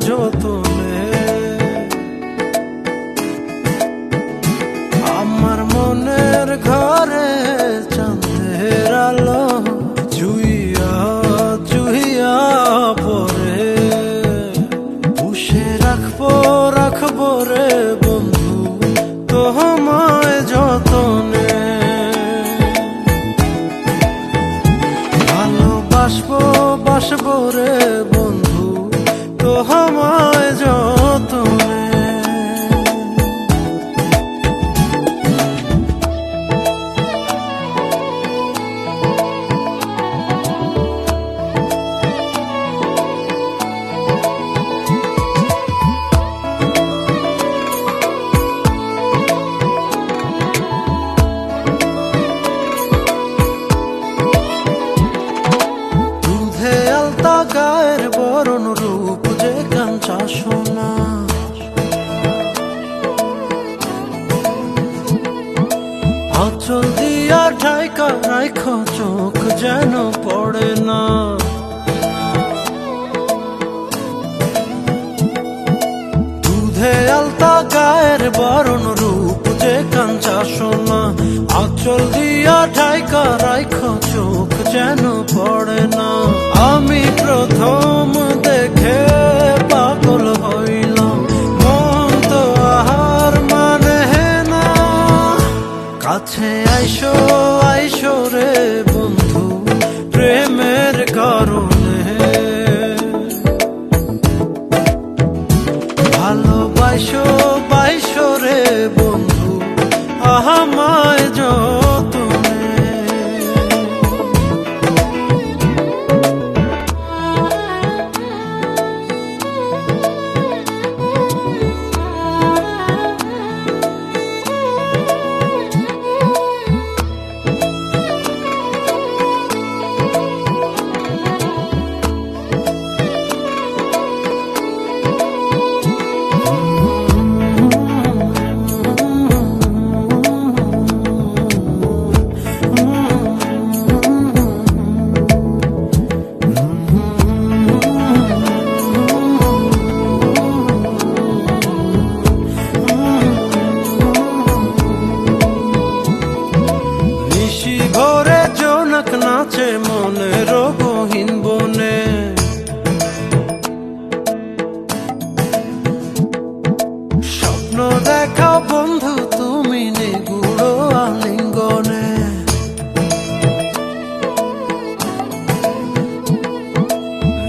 যতনে। আমার মনের ঘরে চাঁদের আলো চুইয়া চুইয়া পরে, পুষে রাখবো রাখবো রে বন্ধু তোমায় যতনে। ভালোবাসবো বাসবো রে বন্ধু তোমায় যতনে। গায়ের বরণ রূপ যে কাঞ্চা সোনা, আঁচল দিয়া ঢাকা রাখ চোখ যেন পড়ে না। দুধে আলতা গায়ের বরণ রূপ যে কাঞ্চা সোনা, আঁচল দিয়া ঢাকা রাখ চোখ যেন পড়ে না। আমি প্রথম দেখে পাগল হইলাম, মন তো আহার মানে না। কাছে আইসো আইসো রে বন্ধু প্রেমের কারণে, ভালোবাসো বাইসো রে বন্ধু আমায় যতনে। ভোরে জোনাক নাচে মনের গহীন বনে, স্বপ্ন দেখাও বন্ধু তুমি নিগুড় আলিঙ্গনে।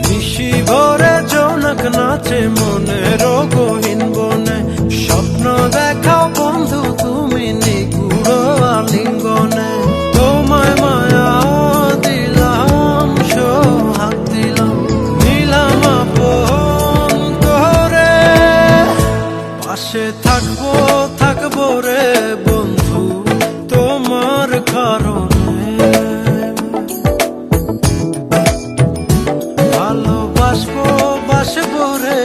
নিশি ভোরে জোনাক নাচে মনের গহীন বনে, স্বপ্ন দেখাও বন্ধু তুমি নিগুড় আলিঙ্গনে। তোমায় মায়া দিলাম সোহাগ দিলাম, নিলাম আপন করে, পাশে থাকবো থাকবো রে বন্ধু তোমার কারণে। ভালোবাসবো বাসবো রে